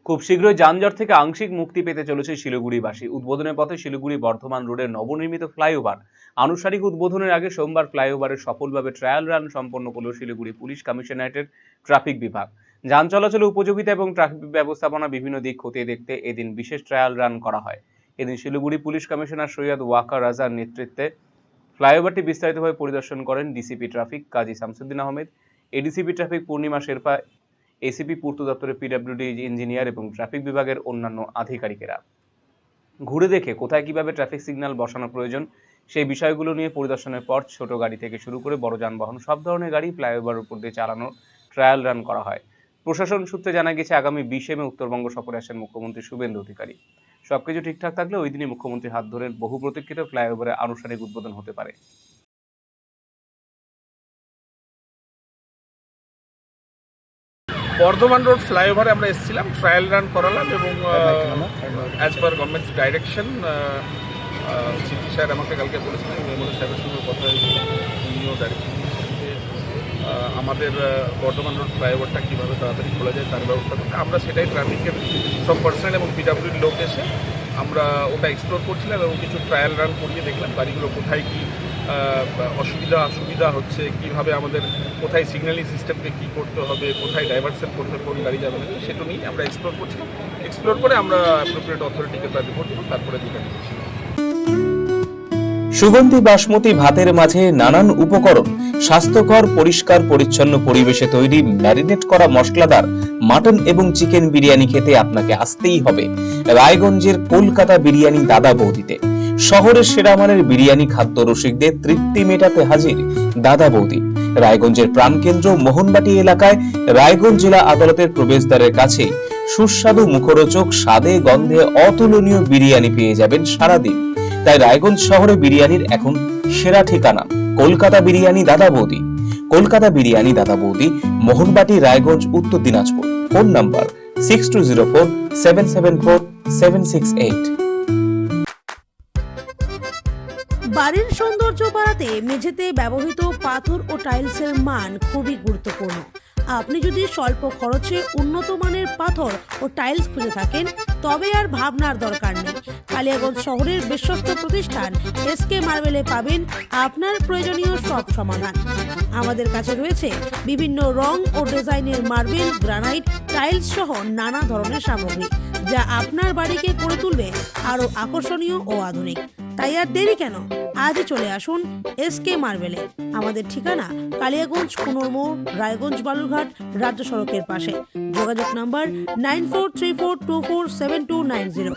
খুব শীঘ্রই যানজট থেকে আংশিক মুক্তি পেতে চলেছে শিলিগুড়িবাসী। উদ্বোধনের পথে শিলিগুড়ি বর্ধমান রোডের নবনির্মিত ফ্লাইওভার। আনুষ্ঠানিক উদ্বোধনের আগে সোমবার ফ্লাইওভারের সফলভাবে ট্রায়াল রান সম্পন্ন করল শিলিগুড়ি পুলিশ কমিশনারেটের ট্রাফিক বিভাগ। যান চলাচলের উপযোগিতা এবং ট্রাফিক ব্যবস্থাপনা বিভিন্ন দিক খতিয়ে দেখতে এদিন বিশেষ ট্রায়াল রান করা হয়। এদিন শিলিগুড়ি পুলিশ কমিশনার সৈয়দ ওয়াকার রাজার নেতৃত্বে ফ্লাইওভারটি বিস্তারিতভাবে পরিদর্শন করেন ডিসিপি ট্রাফিক কাজী শামসুদ্দিন আহমেদ, এডিসিপি ট্রাফিক পূর্ণিমা শেরপা, এসিপি পূর্ত দপ্তরের পিডব্লিউডি ইঞ্জিনিয়ার এবং ট্রাফিক বিভাগের অন্যান্য আধিকারিকেরা। ঘুরে দেখে কোথায় কিভাবে ট্রাফিক সিগন্যাল বসানো প্রয়োজন সেই বিষয়গুলো নিয়ে পরিদর্শনের পর ছোট গাড়ি থেকে শুরু করে বড় যানবাহন সব ধরনের গাড়ি ফ্লাইওভার উপর দিয়ে চালানোর ট্রায়াল রান করা হয়। প্রশাসন সূত্রে জানা গেছে আগামী 20 মে উত্তরবঙ্গ সফরে আসেন মুখ্যমন্ত্রী শুভেন্দু অধিকারী। সবকিছু ঠিকঠাক থাকলে ওই দিনই মুখ্যমন্ত্রীর হাত ধরে বহু প্রতীক্ষিত ফ্লাইওভারের আনুষ্ঠানিক উদ্বোধন হতে পারে। বর্ধমান রোড ফ্লাইওভারে আমরা এসেছিলাম, ট্রায়াল রান করালাম এবং as per government's direction CP sir আমাকে কালকে বলেছিলেন, এমএলএ সাহেবের সঙ্গে কথা হয়েছিল, উনিও ডাইরেকশন দিয়েছেন যে আমাদের বর্ধমান রোড ফ্লাইওভারটা কীভাবে তাড়াতাড়ি খোলা যায় তার ব্যবস্থা করতে। আমরা সেটাই ট্রাফিকের সব পার্সোনাল এবং পিডব্লিউডির লোক এসে আমরা ওটা এক্সপ্লোর করছিলাম এবং কিছু ট্রায়াল রান করিয়ে দেখলাম গাড়িগুলো কোথায় কী অসুবিধা হচ্ছে, কিভাবে আমাদের কোথায় সিগন্যালিং সিস্টেমকে কী করতে হবে, কোথায় ডাইভারশন করতে হবে, কোন গাড়ি যাবে না, সেটা নিয়ে আমরা এক্সপ্লোর করছিলাম। এক্সপ্লোর করে আমরা অ্যাপ্রোপ্রিয়েট অথরিটিকে তার রিপোর্ট দেবো, তারপরে দুটো নিচ্ছিলাম। সুগন্ধি বাসমতি ভাতের মাঝে নানান উপকরণ, স্বাস্থ্যকর পরিষ্কার পরিচ্ছন্ন পরিবেশে তৈরি ম্যারিনেট করা মশলাদার মাটন এবং চিকেন বিরিয়ানি খেতে আপনাকে আসতেই হবে রায়গঞ্জের কলকাতা বিরিয়ানি দাদা বৌদিতে। শহরের সেরা মানের বিরিয়ানি খাদ্য রসিকদের তৃপ্তি মেটাতে হাজির দাদা বৌদি। রায়গঞ্জের প্রাণকেন্দ্র মোহনবাটি এলাকায় রায়গঞ্জ জেলা আদালতের প্রবেশদ্বারের কাছে সুস্বাদু মুখরোচক স্বাদে গন্ধে অতুলনীয় বিরিয়ানি পেয়ে যাবেন সারাদিন। তাই রায়গঞ্জ শহরে বিরিয়ানির এখন সেরা ঠিকানা কলকাতা বিরিয়ানি দাদা বৌদি। কলকাতা বিরিয়ানি দাদা বৌদি, মোহনবাটি, রায়গঞ্জ, উত্তর দিনাজপুর। Phone number 6204774768। বাড়ির সৌন্দর্য বাড়াতে মেঝেতে ব্যবহৃত পাথর ও টাইলসের মান খুবই গুরুত্বপূর্ণ। আপনি যদি স্বল্প খরচে উন্নত মানের পাথর ও টাইলস খুঁজে থাকেন তবে আর ভাবনার দরকার নেই। কালিয়াগঞ্জ শহরের বিশ্বস্ত প্রতিষ্ঠান এসকে মার্বেলে পাবেন আপনার প্রয়োজনীয় সব সমাধান। আমাদের কাছে রয়েছে বিভিন্ন রং ও ডিজাইনের মার্বেল, গ্রানাইট, টাইলস সহ নানা ধরনের সামগ্রী, যা আপনার বাড়িকে করে তুলবে আরো আকর্ষণীয় ও আধুনিক। তাই আর দেরি কেন, আজই চলে আসুন এসকে মার্বেলে। আমাদের ঠিকানা কালিয়াগঞ্জ কুনোর মোড়, রায়গঞ্জ বালুরঘাট রাজ্য সড়কের পাশে। যোগাযোগ নাম্বার 9434247290।